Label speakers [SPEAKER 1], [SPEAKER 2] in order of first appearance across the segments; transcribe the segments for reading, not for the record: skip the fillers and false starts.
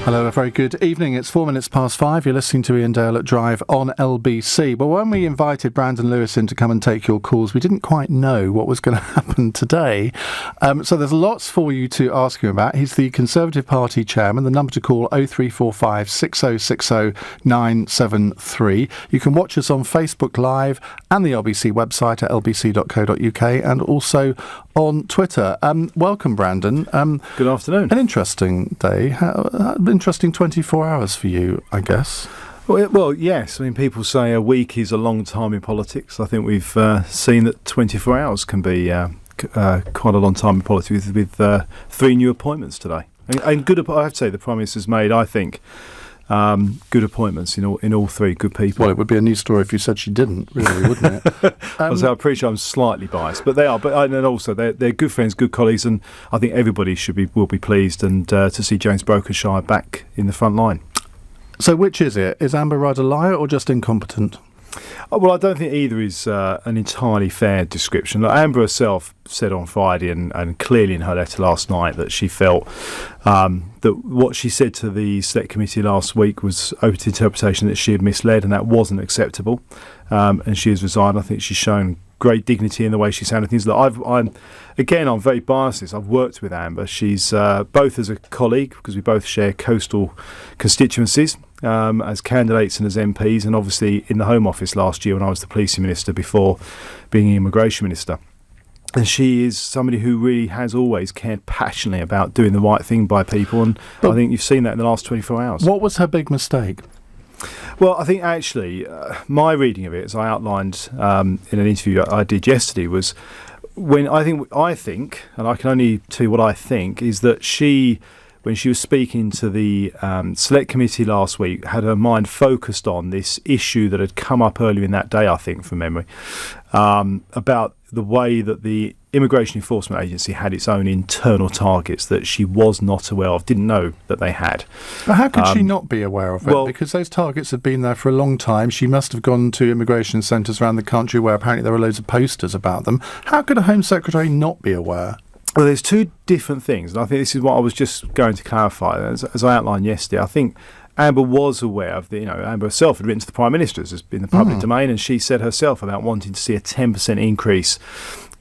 [SPEAKER 1] Hello, a very good evening. It's 5:04. You're listening to Ian Dale at Drive on LBC. Well, when we invited Brandon Lewis in to come and take your calls, we didn't quite know what was going to happen today. So there's lots for you to ask him about. He's the Conservative Party chairman. The number to call 0345 6060 973. You can watch us on Facebook Live and the LBC website at lbc.co.uk and also on Twitter. Welcome, Brandon.
[SPEAKER 2] Good afternoon.
[SPEAKER 1] An interesting day. Interesting 24 hours for you, I guess.
[SPEAKER 2] Well, yes. I mean, people say a week is a long time in politics. I think we've seen that 24 hours can be quite a long time in politics with 3 new appointments today. And good, I have to say, the Prime Minister's made, I think, good appointments in all 3 good people.
[SPEAKER 1] Well, it would be a news story if you said she didn't, really, wouldn't it?
[SPEAKER 2] I'm pretty sure I'm slightly biased, but they are. And also, they're good friends, good colleagues, and I think everybody will be pleased and to see James Brokenshire back in the front line.
[SPEAKER 1] So, which is it? Is Amber Rudd a liar or just incompetent?
[SPEAKER 2] Well, I don't think either is an entirely fair description. Like Amber herself said on Friday and clearly in her letter last night that she felt that what she said to the Select Committee last week was open to interpretation, that she had misled and that wasn't acceptable. And she has resigned. I think she's shown great dignity in the way she sounded things. I'm very biased. I've worked with Amber. She's both as a colleague, because we both share coastal constituencies, as candidates and as MPs, and obviously in the Home Office last year when I was the Policing Minister before being the Immigration Minister. And she is somebody who really has always cared passionately about doing the right thing by people, and I think you've seen that in the last 24 hours. What
[SPEAKER 1] was her big mistake?
[SPEAKER 2] Well, I think actually my reading of it, as I outlined in an interview I did yesterday, was when I think, and I can only tell you what I think, is that when she was speaking to the Select Committee last week, had her mind focused on this issue that had come up earlier in that day, I think, from memory, about the way that the Immigration Enforcement Agency had its own internal targets that she was not aware of, didn't know that they had.
[SPEAKER 1] But how could she not be aware of it? Well, because those targets have been there for a long time. She must have gone to immigration centres around the country where apparently there were loads of posters about them. How could a Home Secretary not be aware?
[SPEAKER 2] Well, there's 2 different things, and I think this is what I was just going to clarify. As I outlined yesterday, I think Amber was aware of Amber herself had written to the Prime Minister, as in the public domain, and she said herself about wanting to see a 10% increase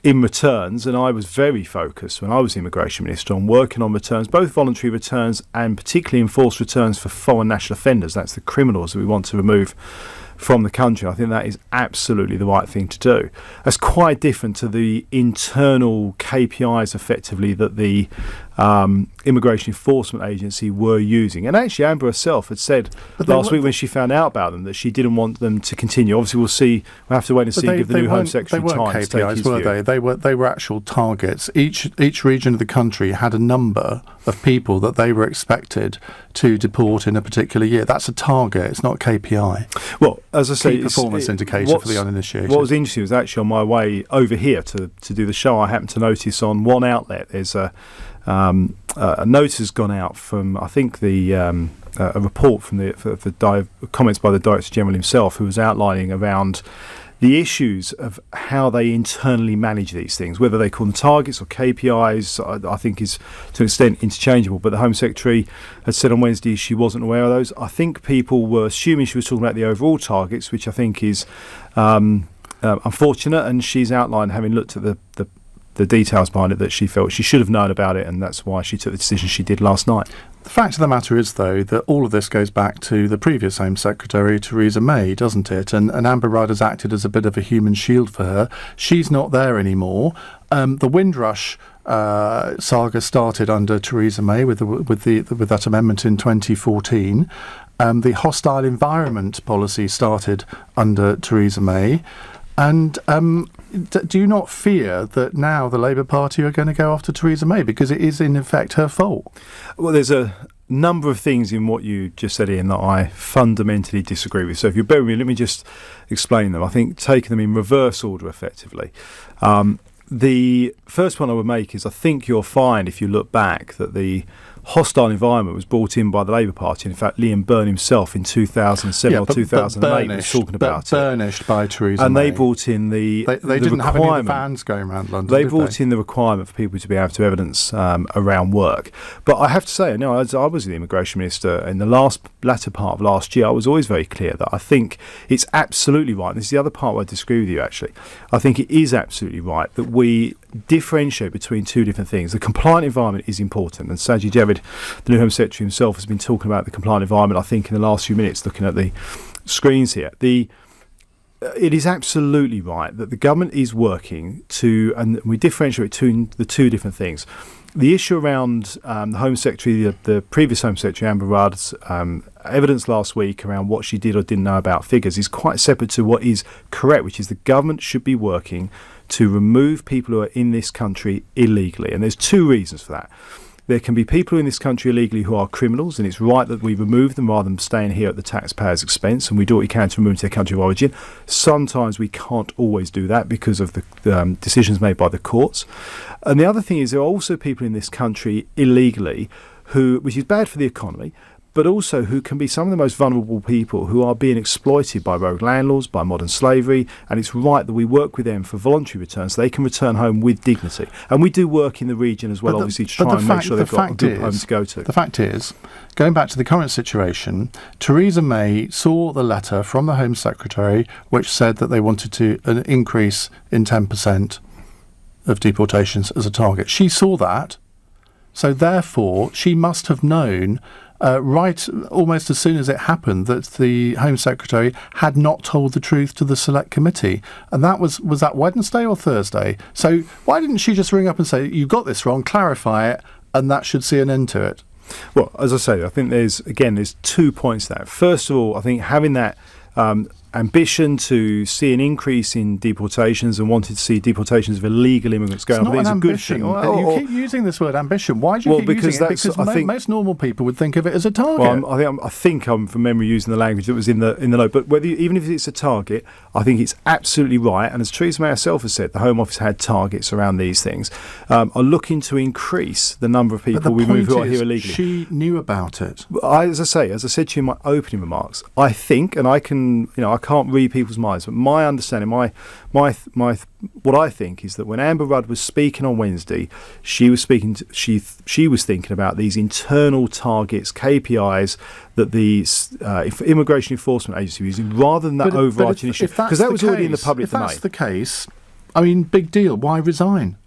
[SPEAKER 2] in returns, and I was very focused when I was the Immigration Minister on working on returns, both voluntary returns and particularly enforced returns for foreign national offenders. That's the criminals that we want to remove from the country. I think that is absolutely the right thing to do. That's quite different to the internal KPIs, effectively, that the Immigration Enforcement Agency were using. And actually, Amber herself had said last week when she found out about them that she didn't want them to continue. Obviously, we'll have to wait and see, give the new Home Secretary time to take his view.
[SPEAKER 1] They were actual targets. Each region of the country had a number of people that they were expected to deport in a particular year. That's a target. It's not a KPI.
[SPEAKER 2] Well, as I say,
[SPEAKER 1] key performance indicator for the uninitiated.
[SPEAKER 2] What was interesting was actually on my way over here to do the show, I happened to notice on one outlet there's a notice has gone out from, I think, a report from the comments by the Director General himself, who was outlining around the issues of how they internally manage these things, whether they call them targets or KPIs, I think is to an extent interchangeable. But the Home Secretary had said on Wednesday she wasn't aware of those. I think people were assuming she was talking about the overall targets, which I think is unfortunate. And she's outlined, having looked at the details behind it, that she felt she should have known about it, and that's why she took the decision she did last night.
[SPEAKER 1] The fact of the matter is, though, that all of this goes back to the previous Home Secretary, Theresa May, doesn't it? And Amber Rudd has acted as a bit of a human shield for her. She's not there anymore. The Windrush saga started under Theresa May with that amendment in 2014. The hostile environment policy started under Theresa May. And do you not fear that now the Labour Party are going to go after Theresa May because it is in effect her fault?
[SPEAKER 2] Well, there's a number of things in what you just said, Ian, that I fundamentally disagree with. So if you bear with me, let me just explain them. I think taking them in reverse order, effectively. The first one I would make is I think you'll find, if you look back, that the hostile environment was brought in by the Labour Party. In fact, Liam Byrne himself in 2007 or 2008 was talking about it.
[SPEAKER 1] Burnished by Theresa
[SPEAKER 2] and
[SPEAKER 1] May.
[SPEAKER 2] they brought in the
[SPEAKER 1] They didn't have any of the vans going around London.
[SPEAKER 2] They brought in the requirement for people to be able to evidence around work. But I have to say, as I was the immigration minister in the latter part of last year, I was always very clear that I think it's absolutely right. And this is the other part where I disagree with you, actually. I think it is absolutely right that we differentiate between two different things. The compliant environment is important, and Sajid Javid, the new Home Secretary himself, has been talking about the compliant environment, I think, in the last few minutes, looking at the screens here. It is absolutely right that the government is working to, and we differentiate between the two different things. The issue around the Home Secretary, the previous Home Secretary, Amber Rudd's evidence last week around what she did or didn't know about figures is quite separate to what is correct, which is the government should be working to remove people who are in this country illegally. And there's two reasons for that. There can be people in this country illegally who are criminals, and it's right that we remove them rather than staying here at the taxpayer's expense, and we do what we can to remove them to their country of origin. Sometimes we can't always do that because of the decisions made by the courts. And the other thing is there are also people in this country illegally which is bad for the economy, but also who can be some of the most vulnerable people who are being exploited by rogue landlords, by modern slavery, and it's right that we work with them for voluntary returns so they can return home with dignity. And we do work in the region as well, obviously, to try and make sure they've got a good home to go to.
[SPEAKER 1] The fact is, going back to the current situation, Theresa May saw the letter from the Home Secretary which said that they wanted an increase in 10% of deportations as a target. She saw that, so therefore she must have known right almost as soon as it happened that the Home Secretary had not told the truth to the Select Committee. And that was that Wednesday or Thursday? So why didn't she just ring up and say, you got this wrong, clarify it, and that should see an end to it?
[SPEAKER 2] Well, as I say, I think there's 2 points there. First of all, I think having that ambition to see an increase in deportations and wanted to see deportations of illegal immigrants going up.
[SPEAKER 1] It's
[SPEAKER 2] a good
[SPEAKER 1] thing.
[SPEAKER 2] thing.
[SPEAKER 1] You keep using this word ambition. Why do you keep using it? Because most normal people would think of it as a target.
[SPEAKER 2] Well, I think I'm from memory using the language that was in the note. But even if it's a target, I think it's absolutely right. And as Theresa May herself has said, the Home Office had targets around these things. Are looking to increase the number of people we move who are here illegally.
[SPEAKER 1] She knew about it.
[SPEAKER 2] As I said to you in my opening remarks, I think, and I can, I can't read people's minds, but my understanding, what I think is that when Amber Rudd was speaking on Wednesday, she was thinking about these internal targets, KPIs that the Immigration Enforcement Agency was using, rather than that overarching issue, because that was already in the public domain.
[SPEAKER 1] If that's the case, I mean, big deal. Why resign?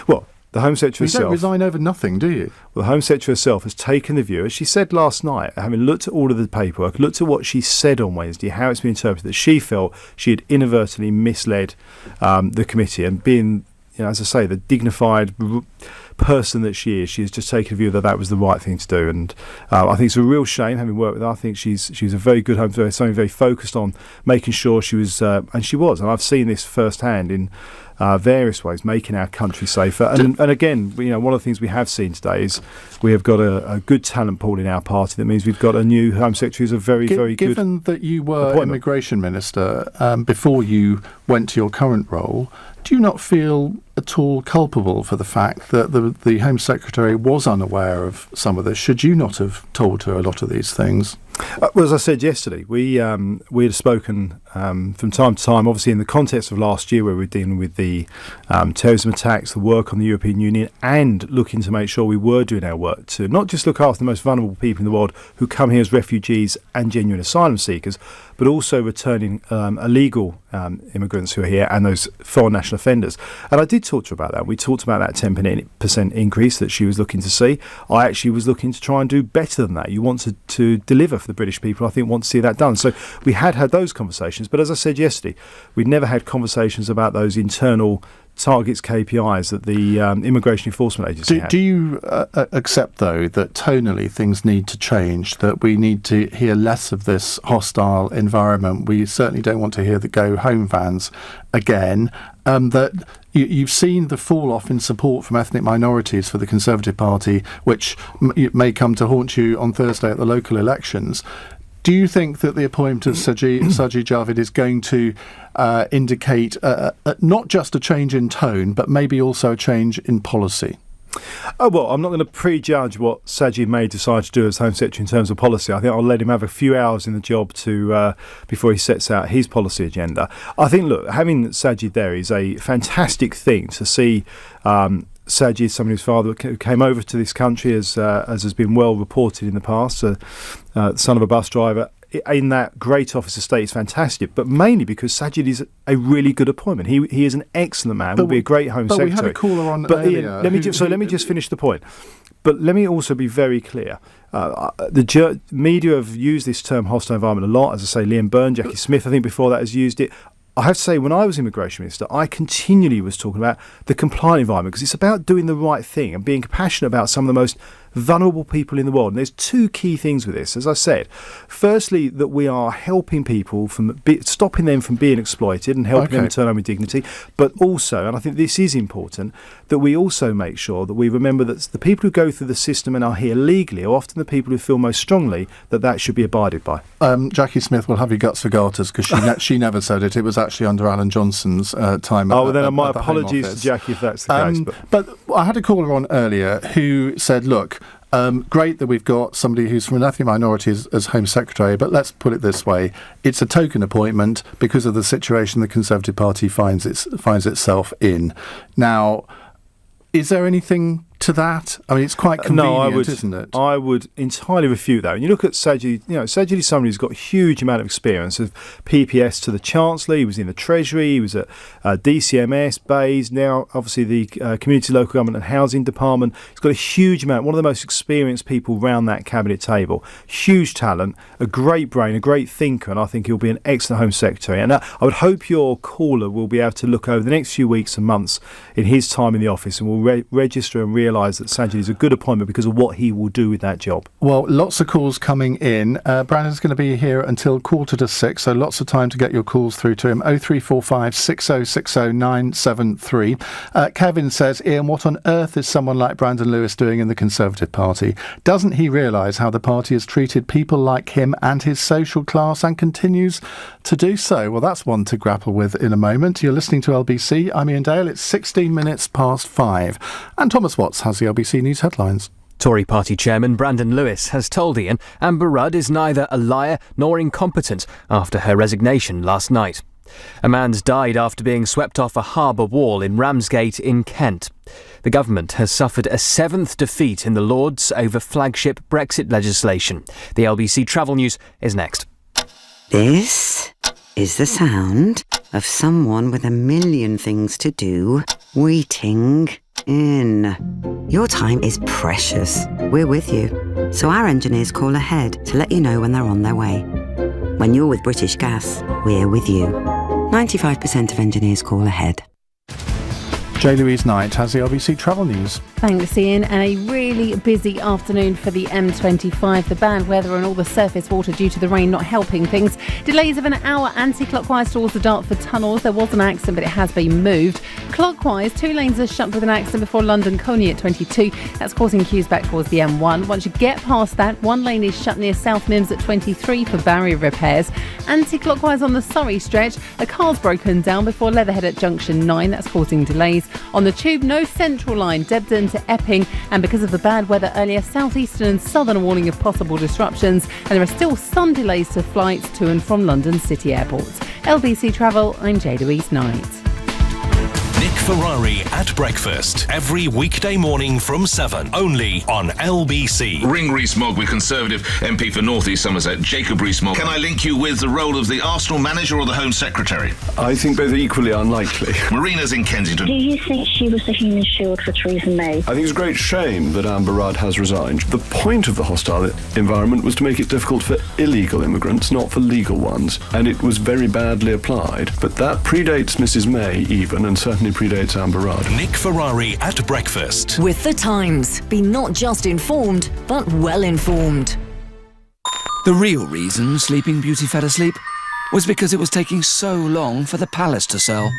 [SPEAKER 2] Well, the Home Secretary herself...
[SPEAKER 1] You don't resign over nothing, do you?
[SPEAKER 2] Well, the Home Secretary herself has taken the view, as she said last night, having looked at all of the paperwork, looked at what she said on Wednesday, how it's been interpreted, that she felt she had inadvertently misled the committee, and being, as I say, the dignified person that she has just taken a view that was the right thing to do. And I think it's a real shame, having worked with her. I think she was a very good Home Secretary, something very focused on making sure she was, and she was, and I've seen this firsthand in various ways, making our country safer. And again, one of the things we have seen today is we have got a good talent pool in our party. That means we've got a new Home Secretary who's a very good...
[SPEAKER 1] Given that you were Immigration Minister before you went to your current role, do you not feel at all culpable for the fact that the Home Secretary was unaware of some of this? Should you not have told her a lot of these things?
[SPEAKER 2] Well, as I said yesterday, we had spoken from time to time, obviously in the context of last year, where we were dealing with the terrorism attacks, the work on the European Union, and looking to make sure we were doing our work to not just look after the most vulnerable people in the world who come here as refugees and genuine asylum seekers, but also returning illegal immigrants who are here and those foreign national offenders. And I did talk to her about that. We talked about that 10% increase that she was looking to see. I actually was looking to try and do better than that. You want to deliver for the British people. I think want to see that done. So we had those conversations. But as I said yesterday, we'd never had conversations about those internal targets, KPIs that the Immigration Enforcement Agency had.
[SPEAKER 1] Do you accept, though, that tonally things need to change, that we need to hear less of this hostile environment? We certainly don't want to hear the go home vans again. That you've seen the fall off in support from ethnic minorities for the Conservative Party, which may come to haunt you on Thursday at the local elections. Do you think that the appointment of Sajid Javid is going to indicate not just a change in tone, but maybe also a change in policy?
[SPEAKER 2] Oh, well, I'm not going to prejudge what Sajid may decide to do as Home Secretary in terms of policy. I think I'll let him have a few hours in the job to before he sets out his policy agenda. I think, look, having Sajid there is a fantastic thing to see. Sajid, somebody whose father came over to this country, as has been well reported in the past, son of a bus driver, in that great office estate is fantastic, but mainly because Sajid is a really good appointment. He is an excellent man, will be a great Home Secretary.
[SPEAKER 1] But we had a caller on earlier.
[SPEAKER 2] Ian, let me just finish the point. But let me also be very clear. The media have used this term hostile environment a lot. As I say, Liam Byrne, Jackie Smith, I think before that, has used it. I have to say, when I was Immigration Minister, I continually was talking about the compliant environment, because it's about doing the right thing and being compassionate about some of the most vulnerable people in the world. And there's two key things with this, as I said. Firstly, that we are helping people stopping them from being exploited and helping them return home with dignity. But also, and I think this is important, that we also make sure that we remember that the people who go through the system and are here legally are often the people who feel most strongly that should be abided by.
[SPEAKER 1] Jackie Smith will have your guts for garters, because she never said it. It was actually under Alan Johnson's time.
[SPEAKER 2] My apologies to Jackie if that's the case.
[SPEAKER 1] But I had a caller on earlier who said, look, great that we've got somebody who's from an ethnic minority as Home Secretary, but let's put it this way. It's a token appointment because of the situation the Conservative Party finds itself in. Now, is there anything to that? I mean, it's quite convenient, isn't it?
[SPEAKER 2] I would entirely refute that. When you look at Sajid, Sajid is somebody who's got a huge amount of experience of PPS to the Chancellor. He was in the Treasury, he was at DCMS, Bays, now obviously the Community Local Government and Housing Department. He's got a huge amount, one of the most experienced people round that cabinet table. Huge talent, a great brain, a great thinker, and I think he'll be an excellent Home Secretary. And I would hope your caller will be able to look over the next few weeks and months in his time in the office and will register and realise that Sajid is a good appointment because of what he will do with that job. Well,
[SPEAKER 1] lots of calls coming in. Brandon's going to be here until 5:45, so lots of time to get your calls through to him. 0345 6060 973. Kevin says, Ian, what on earth is someone like Brandon Lewis doing in the Conservative Party? Doesn't he realise how the party has treated people like him and his social class and continues to do so? Well, that's one to grapple with in a moment. You're listening to LBC. I'm Ian Dale. It's 16 minutes past 5. And Thomas Watts has the LBC News headlines.
[SPEAKER 3] Tory party chairman Brandon Lewis has told Ian Amber Rudd is neither a liar nor incompetent after her resignation last night. A man's died after being swept off a harbour wall in Ramsgate in Kent. The government has suffered a 7th defeat in the Lords over flagship Brexit legislation. The LBC Travel News is next.
[SPEAKER 4] This is the sound of someone with a million things to do waiting in. Your time is precious. We're with you. So our engineers call ahead to let you know when they're on their way. When you're with British Gas, we're with you. 95% of engineers call ahead.
[SPEAKER 1] J. Louise Knight has the LBC Travel News.
[SPEAKER 5] Thanks, Ian. And a really busy afternoon for the M25. The bad weather and all the surface water due to the rain not helping things. Delays of an hour anti-clockwise towards the Dartford tunnels. There was an accident, but it has been moved. Clockwise, 2 lanes are shut with an accident before London Coney at 22. That's causing queues back towards the M1. Once you get past that, 1 lane is shut near South Mims at 23 for barrier repairs. Anti-clockwise on the Surrey stretch, a car's broken down before Leatherhead at junction 9. That's causing delays. On the tube, no central line, Debden to Epping, and because of the bad weather earlier, southeastern and southern are warning of possible disruptions, and there are still some delays to flights to and from London City airports. LBC Travel, I'm J. Louise Knight.
[SPEAKER 6] Nick Ferrari at breakfast every weekday morning from 7, only on LBC.
[SPEAKER 7] Ring Rees-Mogg with Conservative MP for North East Somerset, Jacob Rees-Mogg. Can I link you with the role of the Arsenal manager or the Home Secretary?
[SPEAKER 8] I think both are equally unlikely.
[SPEAKER 7] Marina's in Kensington.
[SPEAKER 9] Do you think she was the human shield for Theresa May?
[SPEAKER 8] I think it's a great shame that Amber Rudd has resigned. The point of the hostile environment was to make it difficult for illegal immigrants, not for legal ones, and it was very badly applied. But that predates Mrs May even, and certainly predates Amber Rudd.
[SPEAKER 6] Nick Ferrari at breakfast.
[SPEAKER 10] With The Times. Be not just informed, but well informed.
[SPEAKER 11] The real reason Sleeping Beauty fell asleep was because it was taking so long for the palace to sell,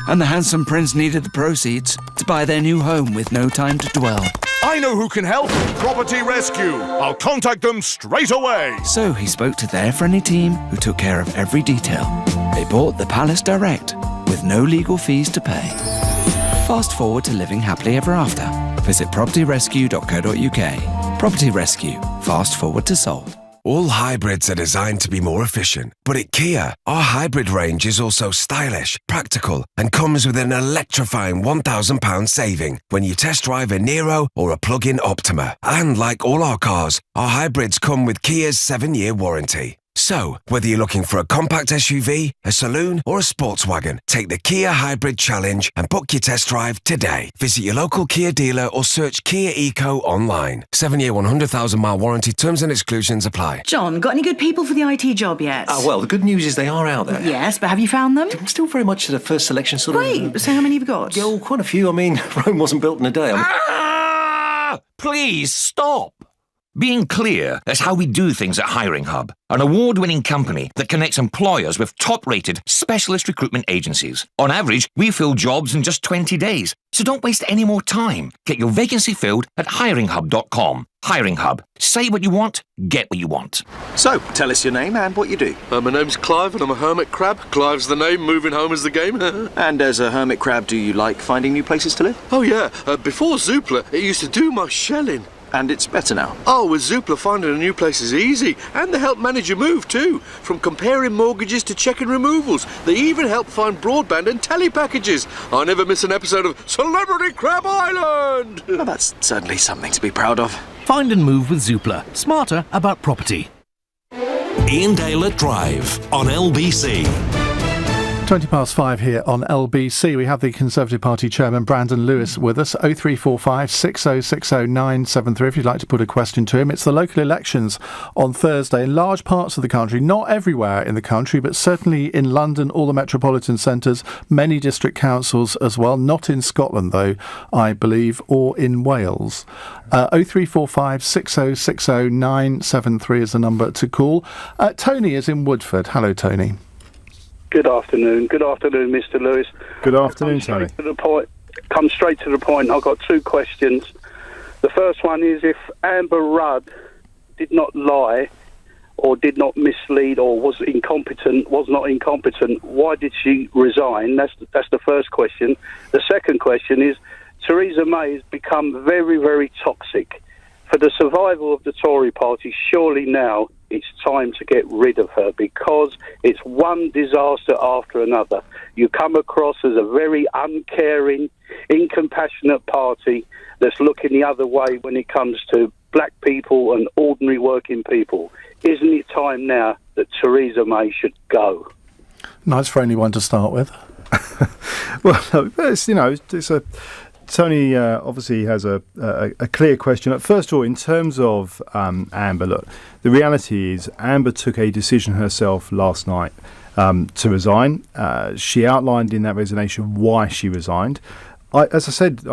[SPEAKER 11] and the handsome prince needed the proceeds to buy their new home with no time to dwell.
[SPEAKER 12] I know who can help. Property Rescue. I'll contact them straight away.
[SPEAKER 11] So he spoke to their friendly team who took care of every detail. They bought the palace direct with no legal fees to pay. Fast forward to living happily ever after. visit propertyrescue.co.uk. Property Rescue. Fast forward to sold.
[SPEAKER 13] All hybrids are designed to be more efficient, but at Kia, our hybrid range is also stylish, practical, and comes with an electrifying £1,000 saving when you test drive a Niro or a plug-in Optima. And like all our cars, our hybrids come with Kia's 7-year warranty. So, whether you're looking for a compact SUV, a saloon, or a sports wagon, take the Kia Hybrid Challenge and book your test drive today. Visit your local Kia dealer or search Kia Eco online. 7-year, 100,000-mile warranty. Terms and exclusions apply.
[SPEAKER 14] John, got any good people for the IT job yet?
[SPEAKER 15] Well, the good news is they are out there.
[SPEAKER 14] Yes, but have you found them?
[SPEAKER 15] I'm still very much at a first selection sort of...
[SPEAKER 14] Great. So how many have you got?
[SPEAKER 15] Oh, quite a few. I mean, Rome wasn't built in a day.
[SPEAKER 16] Please stop. Being clear is how we do things at Hiring Hub, an award-winning company that connects employers with top-rated specialist recruitment agencies. On average, we fill jobs in just 20 days. So don't waste any more time. Get your vacancy filled at hiringhub.com. Hiring Hub. Say what you want, get what you want.
[SPEAKER 15] So, tell us your name and what you do.
[SPEAKER 17] My name's Clive and I'm a hermit crab. Clive's the name, moving home is the game.
[SPEAKER 15] And as a hermit crab, do you like finding new places to live?
[SPEAKER 17] Oh yeah, before Zoopla, it used to do my shelling.
[SPEAKER 15] And it's better now?
[SPEAKER 17] Oh, with Zoopla, finding a new place is easy. And they help manage your move too. From comparing mortgages to checking removals. They even help find broadband and telly packages. I never miss an episode of Celebrity Crab Island.
[SPEAKER 15] Well, that's certainly something to be proud of.
[SPEAKER 18] Find and move with Zoopla. Smarter about property.
[SPEAKER 6] Ian Dale at Drive on LBC.
[SPEAKER 1] 5:20 here on LBC. We have the Conservative Party Chairman Brandon Lewis with us. 0345 6060 973 if you'd like to put a question to him. It's the local elections on Thursday in large parts of the country, not everywhere in the country, but certainly in London, all the metropolitan centres, many district councils as well, not in Scotland though, I believe, or in Wales. 0345 6060 973 is the number to call. Tony is in Woodford. Hello, Tony.
[SPEAKER 19] Good afternoon. Good afternoon, Mr. Lewis.
[SPEAKER 2] Good afternoon, Tony.
[SPEAKER 19] Come straight to the point. I've got two questions. The first one is, if Amber Rudd did not lie or did not mislead or was not incompetent, why did she resign? That's the first question. The second question is, Theresa May has become very, very toxic. For the survival of the Tory party, surely now it's time to get rid of her, because it's one disaster after another. You come across as a very uncaring, incompassionate party that's looking the other way when it comes to black people and ordinary working people. Isn't it time now that Theresa May should go?
[SPEAKER 1] Nice for anyone to start with.
[SPEAKER 2] Well, it's a... Tony obviously has a clear question. First of all, in terms of Amber, look, the reality is Amber took a decision herself last night to resign. She outlined in that resignation why she resigned. I said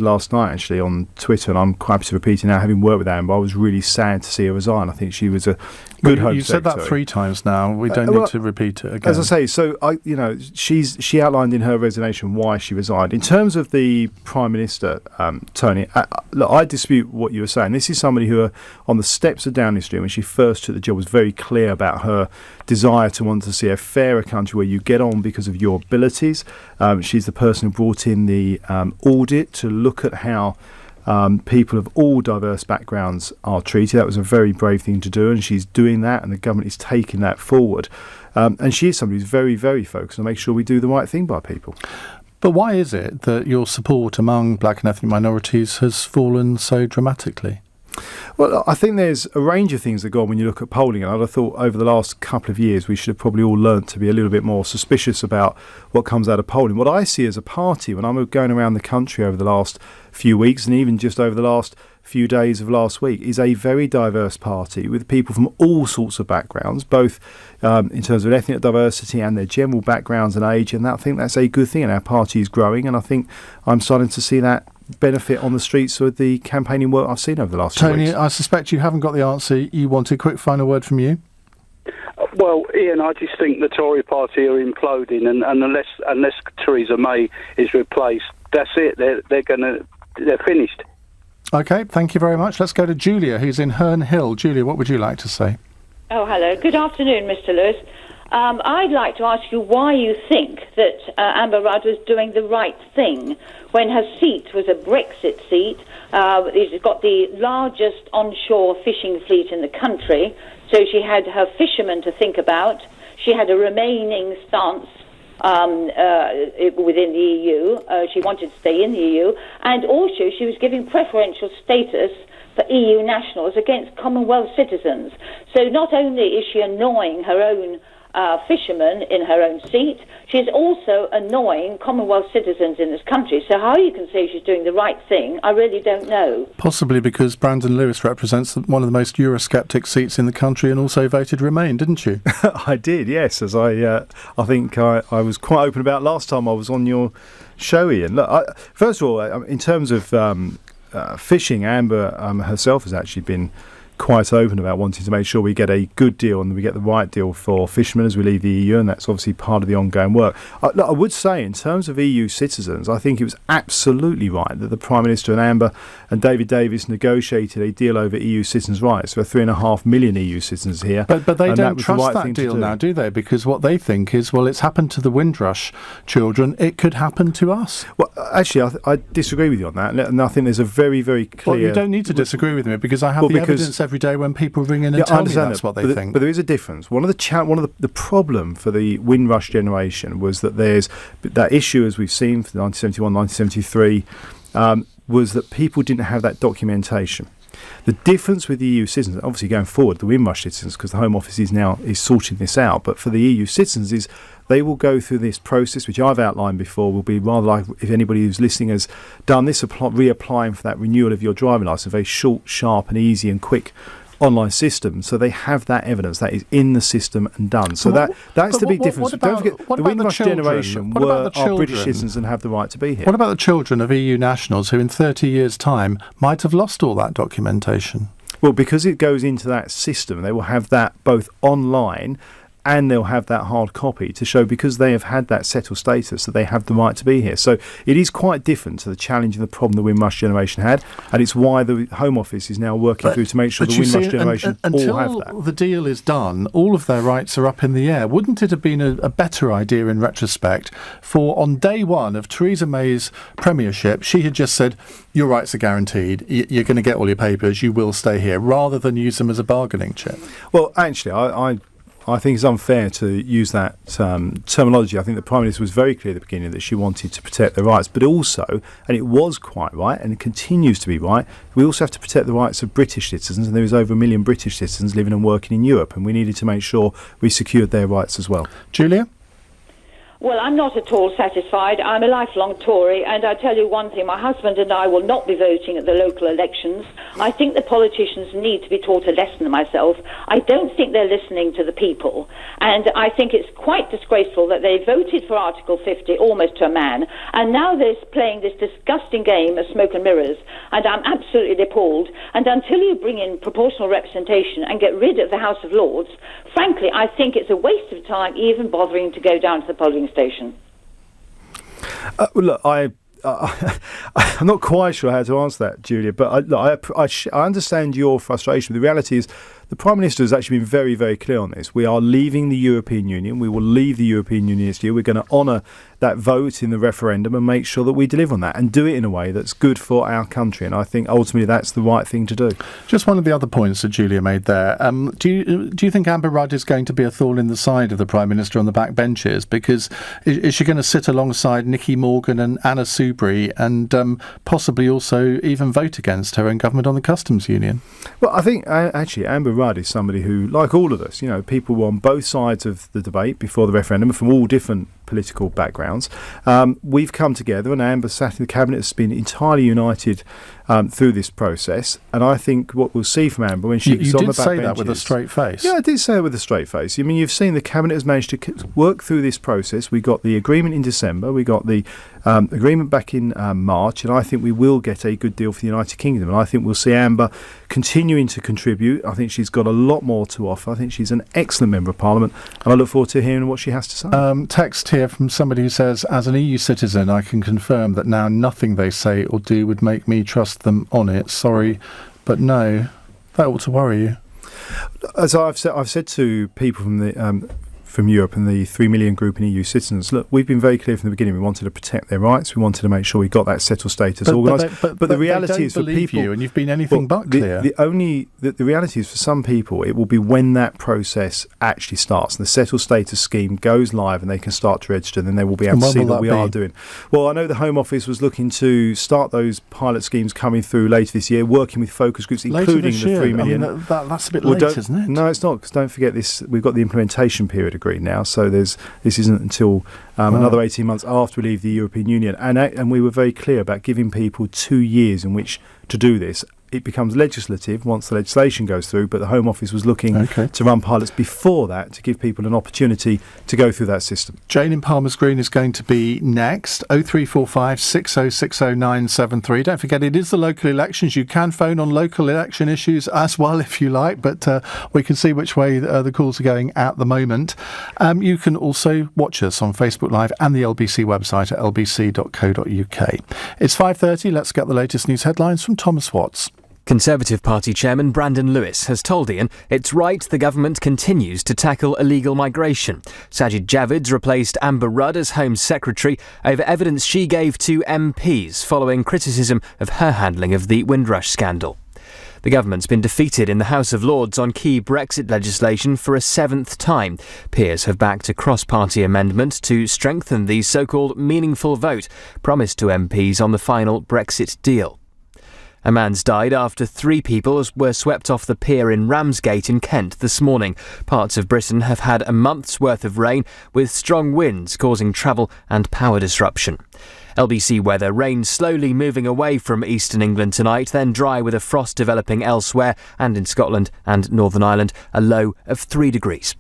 [SPEAKER 2] last night actually on Twitter, and I'm quite happy to repeat it now, having worked with Amber, I was really sad to see her resign. I think she was a good Home Secretary.
[SPEAKER 1] You've said that 3 times now. We don't need to repeat it again.
[SPEAKER 2] As I say, so she outlined in her resignation why she resigned. In terms of the Prime Minister, Tony, look, I dispute what you were saying. This is somebody who, on the steps of Downing Street, when she first took the job, was very clear about her desire to want to see a fairer country where you get on because of your abilities. She's the person who brought in the audit to look at how people of all diverse backgrounds are treated. That was a very brave thing to do, and she's doing that, and the government is taking that forward. And she is somebody who's very, very focused on making sure we do the right thing by people.
[SPEAKER 1] But why is it that your support among black and ethnic minorities has fallen so dramatically?
[SPEAKER 2] Well, I think there's a range of things that go on when you look at polling, and I thought over the last couple of years we should have probably all learnt to be a little bit more suspicious about what comes out of polling. What I see as a party, when I'm going around the country over the last few weeks and even just over the last few days of last week, is a very diverse party with people from all sorts of backgrounds, both in terms of ethnic diversity and their general backgrounds and age, and I think that's a good thing, and our party is growing, and I think I'm starting to see that benefit on the streets with the campaigning work I've seen over the last few weeks.
[SPEAKER 1] Tony, I suspect you haven't got the answer you wanted. Quick final word from you.
[SPEAKER 19] Well, Ian, I just think the Tory party are imploding, and unless Theresa May is replaced, that's it. They're finished.
[SPEAKER 1] OK, thank you very much. Let's go to Julia, who's in Herne Hill. Julia, what would you like to say?
[SPEAKER 20] Oh, hello. Good afternoon, Mr. Lewis. I'd like to ask you why you think that Amber Rudd was doing the right thing when her seat was a Brexit seat. She's got the largest onshore fishing fleet in the country, so she had her fishermen to think about. She had a remaining stance within the EU. She wanted to stay in the EU, and also she was giving preferential status for EU nationals against Commonwealth citizens. So not only is she annoying her own fishermen in her own seat, she's also annoying Commonwealth citizens in this country. So how you can say she's doing the right thing, I really don't know.
[SPEAKER 1] Possibly because Brandon Lewis represents one of the most Eurosceptic seats in the country and also voted Remain, didn't you?
[SPEAKER 2] I did, yes, as I think I was quite open about last time I was on your show, Ian. Look, first of all, in terms of fishing, Amber herself has actually been quite open about wanting to make sure we get a good deal and we get the right deal for fishermen as we leave the EU, and that's obviously part of the ongoing work. I would say, in terms of EU citizens, I think it was absolutely right that the Prime Minister and Amber and David Davis negotiated a deal over EU citizens' rights for 3.5 million EU citizens here.
[SPEAKER 1] But they don't trust that deal now, do they? Because what they think is, well, it's happened to the Windrush children, it could happen to us.
[SPEAKER 2] Well, actually, I disagree with you on that, and I think there's a very, very clear...
[SPEAKER 1] Well, you don't need to disagree with me, because I have the evidence every day when people ring in and tell me that's what they think.
[SPEAKER 2] But there is a difference. One of the problem for the Windrush generation was that there's that issue, as we've seen for 1971, 1973, was that people didn't have that documentation. The difference with the EU citizens, obviously going forward, the Windrush citizens, because the Home Office is sorting this out, but for the EU citizens is they will go through this process, which I've outlined before, will be rather like if anybody who's listening has done this, reapplying for that renewal of your driving licence, a very short, sharp and easy and quick online system, so they have that evidence that is in the system and done. So that's the big difference. Don't forget, the Windrush generation are British citizens and have the right to be here.
[SPEAKER 1] What about the children of EU nationals who in 30 years' time might have lost all that documentation?
[SPEAKER 2] Well, because it goes into that system, they will have that both online and they'll have that hard copy to show, because they have had that settled status, that they have the right to be here. So it is quite different to the challenge and the problem the Windrush generation had, and it's why the Home Office is now working through to make sure the Windrush generation all have that.
[SPEAKER 1] Until the deal is done, all of their rights are up in the air. Wouldn't it have been a better idea in retrospect for, on day one of Theresa May's premiership, she had just said, your rights are guaranteed, you're going to get all your papers, you will stay here, rather than use them as a bargaining chip?
[SPEAKER 2] Well, actually, I think it's unfair to use that terminology. I think the Prime Minister was very clear at the beginning that she wanted to protect their rights, but also, and it was quite right, and it continues to be right, we also have to protect the rights of British citizens, and there is over 1 million British citizens living and working in Europe, and we needed to make sure we secured their rights as well.
[SPEAKER 1] Julia?
[SPEAKER 20] Well, I'm not at all satisfied. I'm a lifelong Tory, and I tell you one thing, my husband and I will not be voting at the local elections. I think the politicians need to be taught a lesson myself. I don't think they're listening to the people, and I think it's quite disgraceful that they voted for Article 50 almost to a man, and now they're playing this disgusting game of smoke and mirrors, and I'm absolutely appalled. And until you bring in proportional representation and get rid of the House of Lords, frankly, I think it's a waste of time even bothering to go down to the polling station.
[SPEAKER 2] Look, I'm not quite sure how to answer that, Julia, but I understand your frustration. The reality is the Prime Minister has actually been very, very clear on this. We are leaving the European Union. We will leave the European Union this year. We're going to honour that vote in the referendum and make sure that we deliver on that and do it in a way that's good for our country. And I think ultimately that's the right thing to do.
[SPEAKER 1] Just one of the other points that Julia made there. Do you think Amber Rudd is going to be a thorn in the side of the Prime Minister on the back benches? Because is she going to sit alongside Nicky Morgan and Anna Soubry and possibly also even vote against her in government on the customs union?
[SPEAKER 2] Well, I think actually Amber Rudd is somebody who, like all of us, people were on both sides of the debate before the referendum from all different political backgrounds. We've come together, and Amber sat in the cabinet, has been entirely united through this process, and I think what we'll see from Amber when she gets on the back benches...
[SPEAKER 1] You did say that with a straight face.
[SPEAKER 2] Yeah, I did say it with a straight face. I mean, you've seen the cabinet has managed to work through this process. We got the agreement in December, we got the agreement back in March, and I think we will get a good deal for the United Kingdom, and I think we'll see Amber continuing to contribute. I think she's got a lot more to offer. I think she's an excellent Member of Parliament, and I look forward to hearing what she has to say.
[SPEAKER 1] Text here from somebody who says, as an EU citizen, I can confirm that now nothing they say or do would make me trust them on it. Sorry, but no. That ought to worry you.
[SPEAKER 2] As I've said to people from the from Europe and the 3 million group in EU citizens. Look, we've been very clear from the beginning. We wanted to protect their rights. We wanted to make sure we got that settled status organised. But the reality is, for people,
[SPEAKER 1] you, and you've been anything but clear.
[SPEAKER 2] The reality is, for some people, it will be when that process actually starts and the settled status scheme goes live and they can start to register. Then they will be able to see what we are doing. Well, I know the Home Office was looking to start those pilot schemes coming through later this year, working with focus groups, including the 3 million.
[SPEAKER 1] I mean, that's a bit late, isn't it?
[SPEAKER 2] No, it's not, because don't forget this. We've got the implementation period agreed now, so this isn't until another 18 months after we leave the European Union. And we were very clear about giving people 2 years in which to do this. It becomes legislative once the legislation goes through, but the Home Office was looking to run pilots before that to give people an opportunity to go through that system.
[SPEAKER 1] Jane in Palmer's Green is going to be next. 0345 6060973. Don't forget, it is the local elections. You can phone on local election issues as well if you like, but we can see which way the calls are going at the moment. You can also watch us on Facebook Live and the LBC website at lbc.co.uk. It's 5:30. Let's get the latest news headlines from Thomas Watts.
[SPEAKER 3] Conservative Party Chairman Brandon Lewis has told Ian it's right the government continues to tackle illegal migration. Sajid Javid's replaced Amber Rudd as Home Secretary over evidence she gave to MPs following criticism of her handling of the Windrush scandal. The government's been defeated in the House of Lords on key Brexit legislation for a 7th time. Peers have backed a cross-party amendment to strengthen the so-called meaningful vote promised to MPs on the final Brexit deal. A man's died after 3 people were swept off the pier in Ramsgate in Kent this morning. Parts of Britain have had a month's worth of rain, with strong winds causing travel and power disruption. LBC weather: rain slowly moving away from eastern England tonight, then dry with a frost developing elsewhere and in Scotland and Northern Ireland, a low of 3 degrees.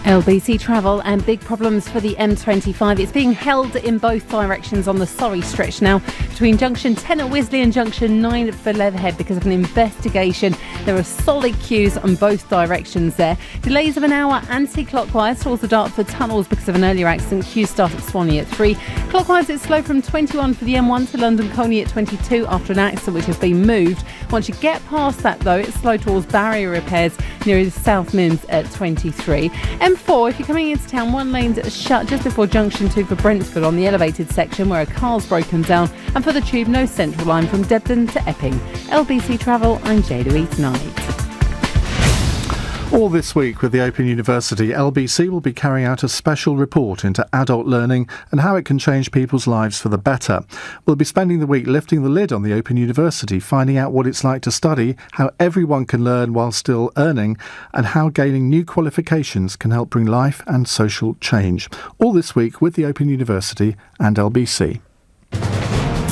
[SPEAKER 5] LBC travel and big problems for the M25. It's being held in both directions on the Surrey stretch now between junction 10 at Wisley and junction 9 for Leatherhead because of an investigation. There are solid queues on both directions there. Delays of an hour anti-clockwise towards the Dartford tunnels because of an earlier accident. Queues start at Swanee at 3. Clockwise it's slow from 21 for the M1 to London Colney at 22 after an accident which has been moved. Once you get past that though, it's slow towards barrier repairs near South Mims at 23. M4, if you're coming into town, one lane's shut just before junction 2 for Brentford on the elevated section where a car's broken down, and for the tube, no central line from Debden to Epping. LBC Travel, I'm Jade Louise Knight.
[SPEAKER 1] All this week with the Open University, LBC will be carrying out a special report into adult learning and how it can change people's lives for the better. We'll be spending the week lifting the lid on the Open University, finding out what it's like to study, how everyone can learn while still earning, and how gaining new qualifications can help bring life and social change. All this week with the Open University and LBC.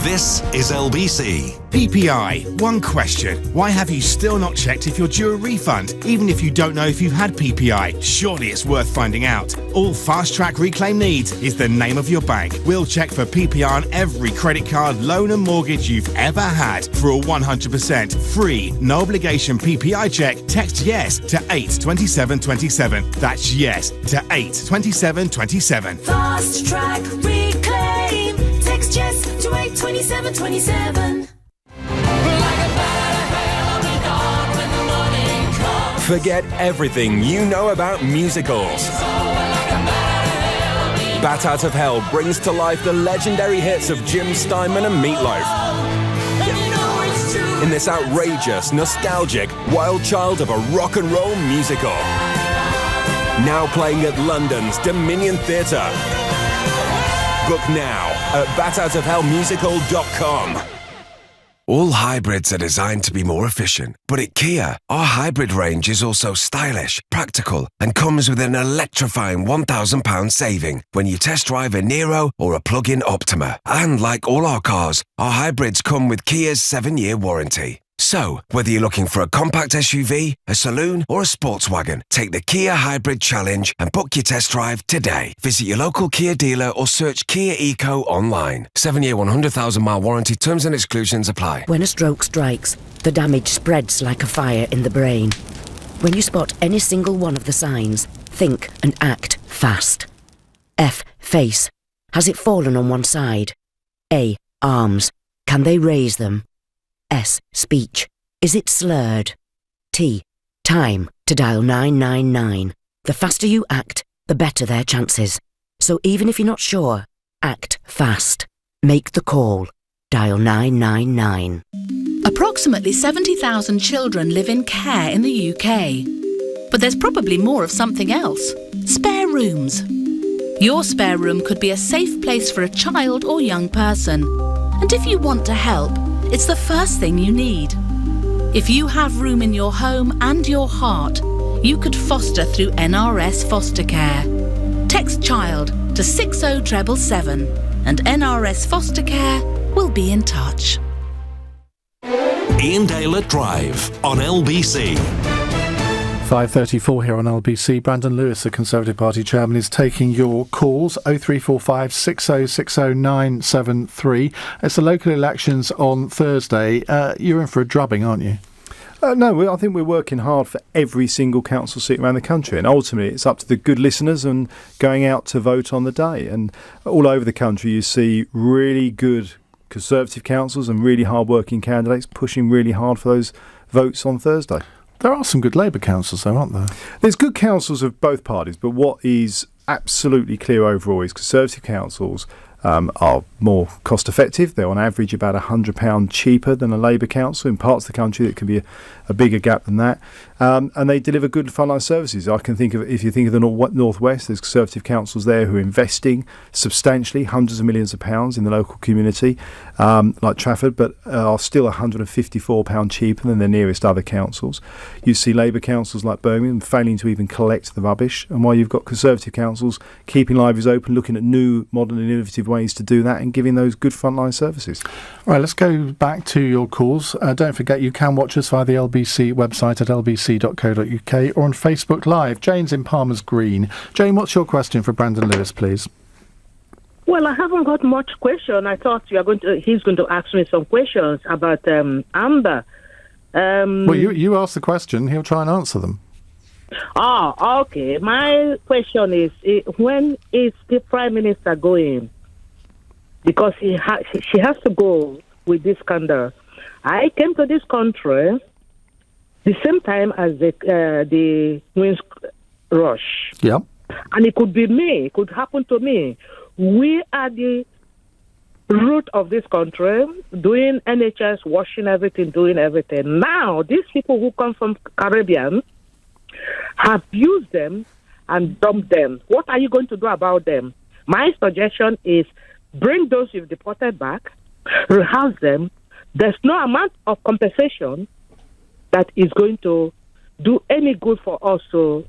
[SPEAKER 6] This is LBC.
[SPEAKER 21] PPI. One question. Why have you still not checked if you're due a refund, even if you don't know if you've had PPI? Surely it's worth finding out. All Fast Track Reclaim Needs is the name of your bank. We'll check for PPI on every credit card, loan and mortgage you've ever had. For a 100% free, no obligation PPI check, text YES to 82727. That's YES to 82727.
[SPEAKER 22] Fast Track Reclaim. Text YES to 82727.
[SPEAKER 23] Forget everything you know about musicals. Bat Out of Hell brings to life the legendary hits of Jim Steinman and Meatloaf. In this outrageous, nostalgic, wild child of a rock and roll musical. Now playing at London's Dominion Theatre. Book now at batoutofhellmusical.com.
[SPEAKER 13] All hybrids are designed to be more efficient, but at Kia, our hybrid range is also stylish, practical, and comes with an electrifying £1,000 saving when you test drive a Nero or a plug-in Optima. And like all our cars, our hybrids come with Kia's 7-year warranty. So, whether you're looking for a compact SUV, a saloon, or a sports wagon, take the Kia Hybrid Challenge and book your test drive today. Visit your local Kia dealer or search Kia Eco online. 7-year, 100,000-mile warranty. Terms and exclusions apply.
[SPEAKER 24] When a stroke strikes, the damage spreads like a fire in the brain. When you spot any single one of the signs, think and act fast. F. Face. Has it fallen on one side? A. Arms. Can they raise them? S. Speech. Is it slurred? T. Time to dial 999. The faster you act, the better their chances. So even if you're not sure, act fast. Make the call. Dial 999.
[SPEAKER 4] Approximately 70,000 children live in care in the UK. But there's probably more of something else. Spare rooms. Your spare room could be a safe place for a child or young person. And if you want to help, it's the first thing you need. If you have room in your home and your heart, you could foster through NRS Foster Care. Text CHILD to 60777 and NRS Foster Care will be in touch.
[SPEAKER 6] Ian Dale at Drive on LBC.
[SPEAKER 1] 5:34 here on LBC. Brandon Lewis, the Conservative Party chairman, is taking your calls. 0345 6060 973. It's the local elections on Thursday. You're in for a drubbing, aren't you?
[SPEAKER 2] No, I think we're working hard for every single council seat around the country, and ultimately it's up to the good listeners and going out to vote on the day. And all over the country you see really good Conservative councils and really hard-working candidates pushing really hard for those votes on Thursday.
[SPEAKER 1] There are some good Labour councils, though, aren't there?
[SPEAKER 2] There's good councils of both parties, but what is absolutely clear overall is Conservative councils are more cost effective. They're on average about £100 cheaper than a Labour council. In parts of the country it can be a bigger gap than that, and they deliver good frontline services. I can think of, if you think of the Northwest, there's Conservative councils there who are investing substantially hundreds of millions of pounds in the local community, like Trafford, but are still £154 cheaper than their nearest other councils. You see Labour councils like Birmingham failing to even collect the rubbish, and while you've got Conservative councils keeping libraries open, looking at new, modern and innovative ways to do that and giving those good frontline services.
[SPEAKER 1] All right, let's go back to your calls. Don't forget you can watch us via the LBC website at lbc.co.uk or on Facebook Live. Jane's in Palmer's Green. Jane, what's your question for Brandon Lewis, please?
[SPEAKER 7] Well, I haven't got much question. I thought he's going to ask me some questions about Amber.
[SPEAKER 1] Well, you ask the question, he'll try and answer them.
[SPEAKER 7] Oh, okay. My question is, when is the Prime Minister going? Because she has to go with this scandal. I came to this country the same time as the Queen's Rush.
[SPEAKER 1] Yeah.
[SPEAKER 7] And it could be me. It could happen to me. We are the root of this country, doing NHS, washing everything, doing everything. Now, these people who come from Caribbean have used them and dumped them. What are you going to do about them? My suggestion is bring those you've deported back, rehouse them. There's no amount of compensation that is going to do any good for us to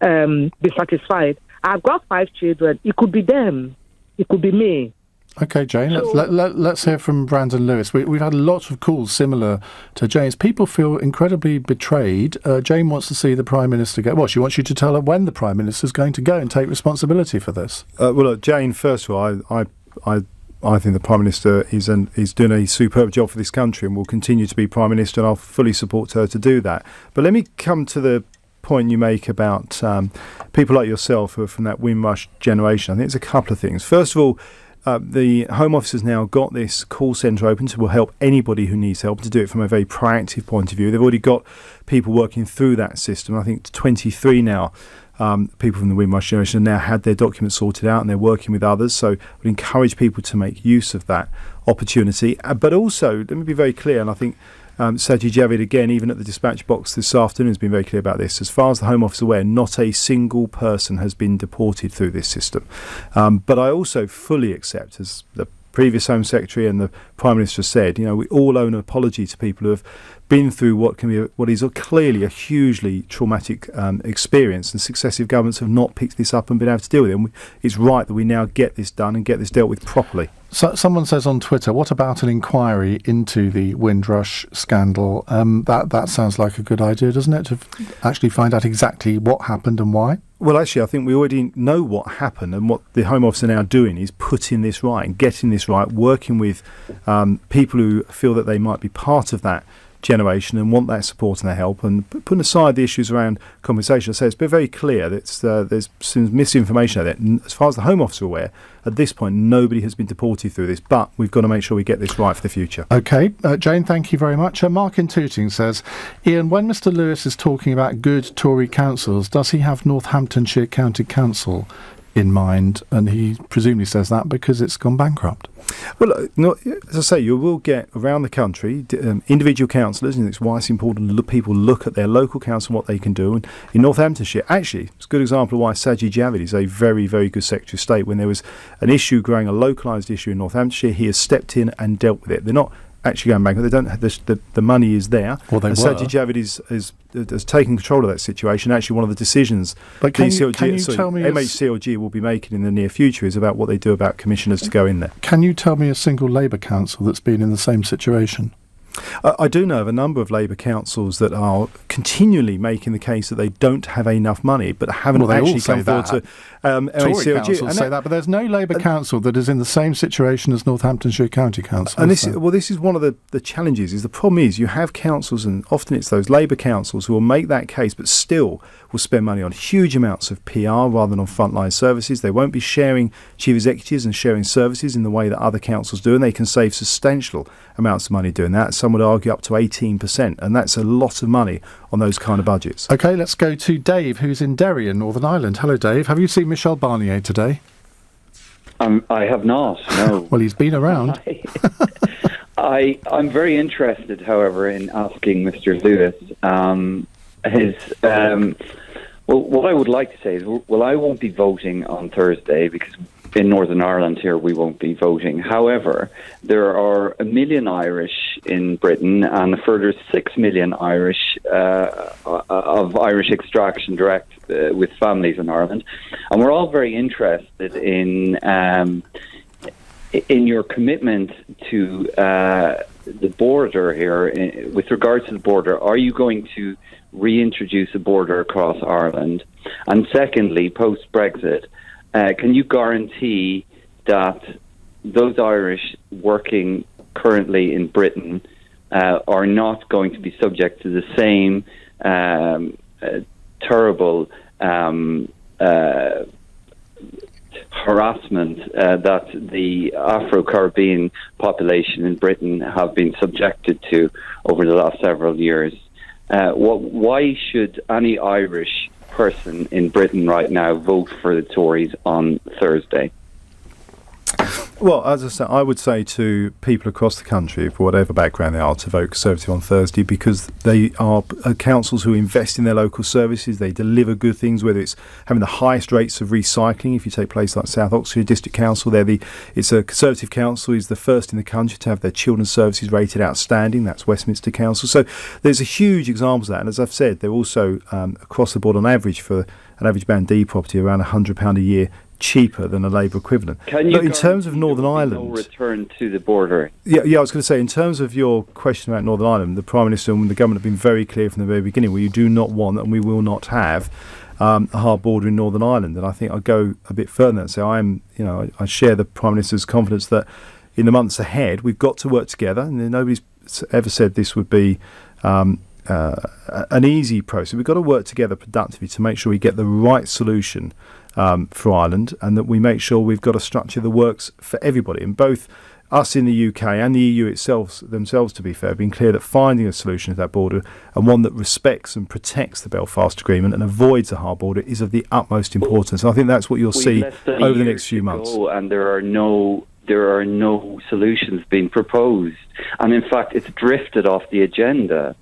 [SPEAKER 7] be satisfied. I've got 5 children. It could be them. It could be me.
[SPEAKER 1] Okay, Jane, let's hear from Brandon Lewis. We've had lots of calls similar to Jane's. People feel incredibly betrayed. Jane wants to see the Prime Minister go. Well, she wants you to tell her when the Prime Minister's going to go and take responsibility for this.
[SPEAKER 2] Well, look, Jane, first of all, I think the Prime Minister is doing a superb job for this country and will continue to be Prime Minister, and I'll fully support her to do that. But let me come to the point you make about people like yourself who are from that Windrush generation. I think it's a couple of things. First of all, the Home Office has now got this call centre open to help anybody who needs help, to do it from a very proactive point of view. They've already got people working through that system. I think 23 now. People from the Windrush generation have now had their documents sorted out and they're working with others. So we encourage people to make use of that opportunity. But also, let me be very clear, and I think Sajid Javid, again, even at the dispatch box this afternoon, has been very clear about this. As far as the Home Office is aware, not a single person has been deported through this system. But I also fully accept, as the previous Home Secretary and the Prime Minister said, we all owe an apology to people who have been through what is clearly a hugely traumatic experience, and successive governments have not picked this up and been able to deal with it. And it's right that we now get this done and get this dealt with properly.
[SPEAKER 1] So, someone says on Twitter, what about an inquiry into the Windrush scandal? That sounds like a good idea, doesn't it, to actually find out exactly what happened and why?
[SPEAKER 2] Well, actually, I think we already know what happened, and what the Home Office are now doing is putting this right and getting this right, working with people who feel that they might be part of that generation and want that support and that help. And putting aside the issues around compensation, I say it's been very clear that there's some misinformation out there. As far as the Home Office are aware, at this point, nobody has been deported through this, but we've got to make sure we get this right for the future.
[SPEAKER 1] OK, Jane, thank you very much. Mark in Tooting says, Ian, when Mr Lewis is talking about good Tory councils, does he have Northamptonshire County Council in mind? And he presumably says that because it's gone bankrupt.
[SPEAKER 2] Well, as I say, you will get around the country individual councillors, and it's why it's important that people look at their local council and what they can do. And in Northamptonshire, actually, it's a good example of why Sajid Javid is a very, very good Secretary of State. When there was an issue growing, a localised issue in Northamptonshire, he has stepped in and dealt with it. They're not actually going bankrupt. They don't have the money is there.
[SPEAKER 1] Well, they
[SPEAKER 2] and Sajid Javid has taken control of that situation. Actually, one of the decisions
[SPEAKER 1] but can you tell me
[SPEAKER 2] MHCLG will be making in the near future is about what they do about commissioners to go in there.
[SPEAKER 1] Can you tell me a single Labour council that's been in the same situation?
[SPEAKER 2] I do know of a number of Labour councils that are continually making the case that they don't have enough money, but haven't actually come forward to
[SPEAKER 1] Tory councils say that, but there's no Labour council that is in the same situation as Northamptonshire County Council.
[SPEAKER 2] And this is one of the challenges. Is the problem is you have councils, and often it's those Labour councils who will make that case, but still will spend money on huge amounts of PR rather than on frontline services. They won't be sharing chief executives and sharing services in the way that other councils do, and they can save substantial amounts of money doing that. Some would argue up to 18%, and that's a lot of money on those kind of budgets.
[SPEAKER 1] OK, let's go to Dave, who's in Derry in Northern Ireland. Hello, Dave. Have you seen Michel Barnier today?
[SPEAKER 8] I have not, no.
[SPEAKER 1] Well, he's been around.
[SPEAKER 8] I'm very interested, however, in asking Mr. Lewis what I would like to say is, well, I won't be voting on Thursday because in Northern Ireland here we won't be voting. However, there are 1 million Irish in Britain and a further 6 million Irish of Irish extraction direct with families in Ireland, and we're all very interested in your commitment to the border here. With regard to the border, are you going to reintroduce a border across Ireland? And secondly, post-Brexit, can you guarantee that those Irish working currently in Britain are not going to be subject to the same terrible harassment that the Afro-Caribbean population in Britain have been subjected to over the last several years? Why should any Irish person in Britain right now vote for the Tories on Thursday?
[SPEAKER 2] Well, as I said, I would say to people across the country, for whatever background they are, to vote Conservative on Thursday, because they are councils who invest in their local services. They deliver good things, whether it's having the highest rates of recycling. If you take places like South Oxfordshire District Council, it's a Conservative council, is the first in the country to have their children's services rated outstanding. That's Westminster Council. So there's a huge example of that. And as I've said, they're also across the board on average for an average Band D property around £100 a year cheaper than a Labour equivalent.
[SPEAKER 8] But
[SPEAKER 2] in terms of Northern Ireland,
[SPEAKER 8] no return to the border.
[SPEAKER 2] Yeah, I was going to say, in terms of your question about Northern Ireland, the Prime Minister and the government have been very clear from the very beginning. We do not want, and we will not have, a hard border in Northern Ireland. And I think I'll go a bit further and say I share the Prime Minister's confidence that in the months ahead we've got to work together. And nobody's ever said this would be an easy process. We've got to work together productively to make sure we get the right solution for Ireland, and that we make sure we've got a structure that works for everybody. And both us in the UK and the EU themselves, to be fair, have been clear that finding a solution to that border, and one that respects and protects the Belfast Agreement and avoids a hard border, is of the utmost importance. And I think that's what you'll see over the next few months.
[SPEAKER 8] And there are no solutions being proposed. And in fact, it's drifted off the agenda.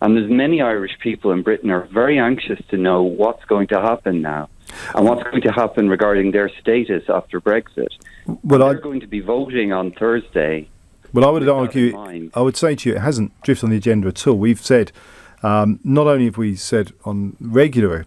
[SPEAKER 8] And there's many Irish people in Britain are very anxious to know what's going to happen now, and what's going to happen regarding their status after Brexit. Well, they're going to be voting on Thursday.
[SPEAKER 2] Well, I would say to you, it hasn't drifted on the agenda at all. We've said, not only have we said on regular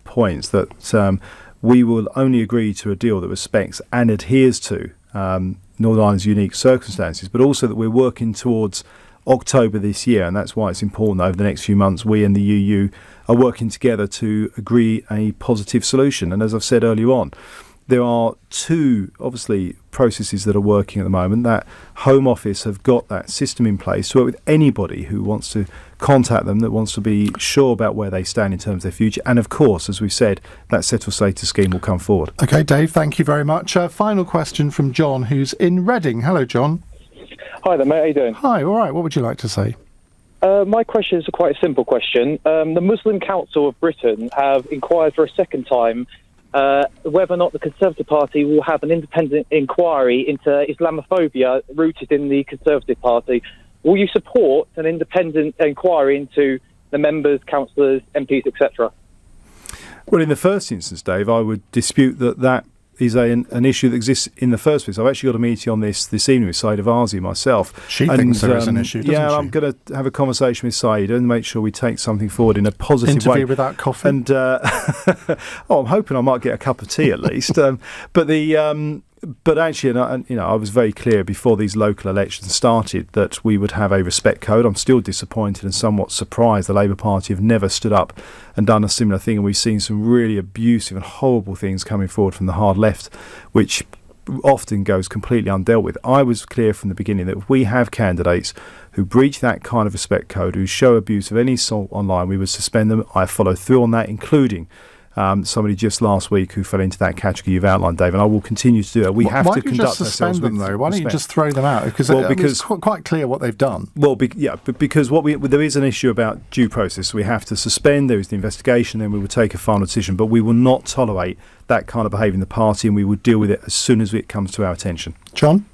[SPEAKER 2] points that we will only agree to a deal that respects and adheres to Northern Ireland's unique circumstances, but also that we're working towards October this year, and that's why it's important that over the next few months we and the EU are working together to agree a positive solution. And as I've said earlier on, there are two, obviously, processes that are working at the moment. That Home Office have got that system in place to work with anybody who wants to contact them, that wants to be sure about where they stand in terms of their future. And of course, as we've said, that settled status scheme will come forward.
[SPEAKER 1] OK, Dave, thank you very much. Final question from John, who's in Reading. Hello, John.
[SPEAKER 9] Hi there, mate. How you doing?
[SPEAKER 1] Hi, all right. What would you like to say?
[SPEAKER 9] My question is quite a simple question. The Muslim Council of Britain have inquired for a second time whether or not the Conservative Party will have an independent inquiry into Islamophobia rooted in the Conservative Party. Will you support an independent inquiry into the members, councillors, MPs, etc.?
[SPEAKER 2] Well, in the first instance, Dave, I would dispute that is an issue that exists in the first place. I've actually got a meeting on this evening with Saida Vazi myself.
[SPEAKER 1] She thinks there is an issue, doesn't she?
[SPEAKER 2] I'm going to have a conversation with Saida and make sure we take something forward in a positive way.
[SPEAKER 1] Interview without coffee?
[SPEAKER 2] And I'm hoping I might get a cup of tea at least. But actually, I was very clear before these local elections started that we would have a respect code. I'm still disappointed and somewhat surprised the Labour Party have never stood up and done a similar thing, and we've seen some really abusive and horrible things coming forward from the hard left, which often goes completely undealt with. I was clear from the beginning that if we have candidates who breach that kind of respect code, who show abuse of any sort online, we would suspend them. I followed through on that, including somebody just last week who fell into that category you've outlined, Dave, and I will continue to do that. We have to conduct ourselves with
[SPEAKER 1] them, though. Why don't you just throw them out? Because it's quite clear what they've done.
[SPEAKER 2] Well, because there is an issue about due process. So we have to suspend. There is the investigation, then we will take a final decision. But we will not tolerate that kind of behaviour in the party, and we will deal with it as soon as it comes to our attention.
[SPEAKER 1] John?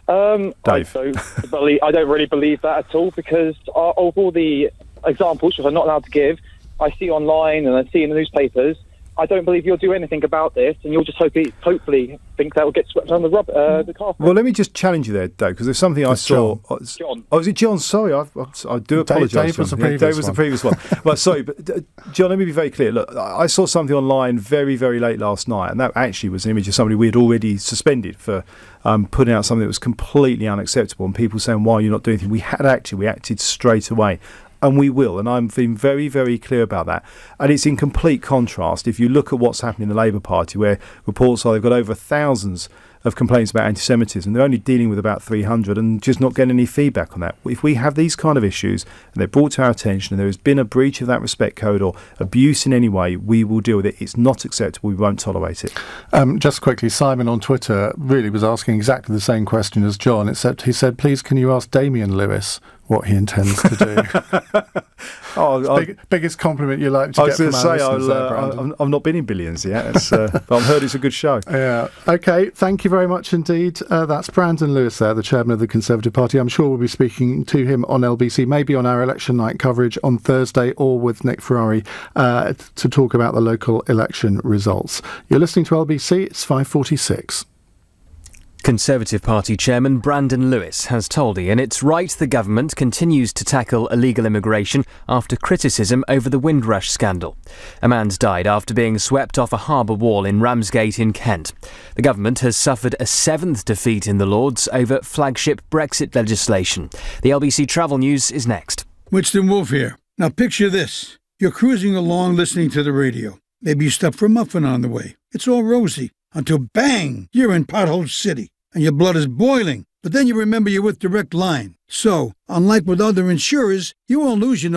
[SPEAKER 2] Dave?
[SPEAKER 9] I don't really believe that at all, because of all the examples, which I'm not allowed to give, I see online and I see in the newspapers. I don't believe you'll do anything about this, and you'll just hopefully think that will get swept under the carpet.
[SPEAKER 2] Well, let me just challenge you there, Dave, because there's something I saw.
[SPEAKER 9] John.
[SPEAKER 2] Oh, is it John? Sorry, I do apologise.
[SPEAKER 1] Dave was the previous one.
[SPEAKER 2] Well, sorry, but John, let me be very clear. Look, I saw something online very, very late last night, and that actually was an image of somebody we had already suspended for putting out something that was completely unacceptable, and people saying, why are you not doing anything? We acted straight away. And we will, and I'm being very, very clear about that. And it's in complete contrast if you look at what's happening in the Labour Party, where reports are they've got over thousands of complaints about anti-Semitism. They're only dealing with about 300 and just not getting any feedback on that. If we have these kind of issues and they're brought to our attention and there has been a breach of that respect code or abuse in any way, we will deal with it. It's not acceptable. We won't tolerate it.
[SPEAKER 1] Just quickly, Simon on Twitter really was asking exactly the same question as John, except he said, please, can you ask Damien Lewis what he intends to do? Biggest compliment you like to get from our listeners there, Brandon.
[SPEAKER 2] I've not been in Billions yet, but I've heard it's a good show.
[SPEAKER 1] Yeah. OK, thank you very much indeed. That's Brandon Lewis there, the chairman of the Conservative Party. I'm sure we'll be speaking to him on LBC, maybe on our election night coverage on Thursday, or with Nick Ferrari to talk about the local election results. You're listening to LBC. It's 5:46.
[SPEAKER 3] Conservative Party Chairman Brandon Lewis has told Ian it's right the government continues to tackle illegal immigration after criticism over the Windrush scandal. A man's died after being swept off a harbour wall in Ramsgate in Kent. The government has suffered a seventh defeat in the Lords over flagship Brexit legislation. The LBC Travel News is next.
[SPEAKER 10] Winston Wolfe here. Now picture this. You're cruising along listening to the radio. Maybe you stop for a muffin on the way. It's all rosy. Until bang, you're in Pothole City, and your blood is boiling. But then you remember you're with Direct Line. So, unlike with other insurers, you won't lose your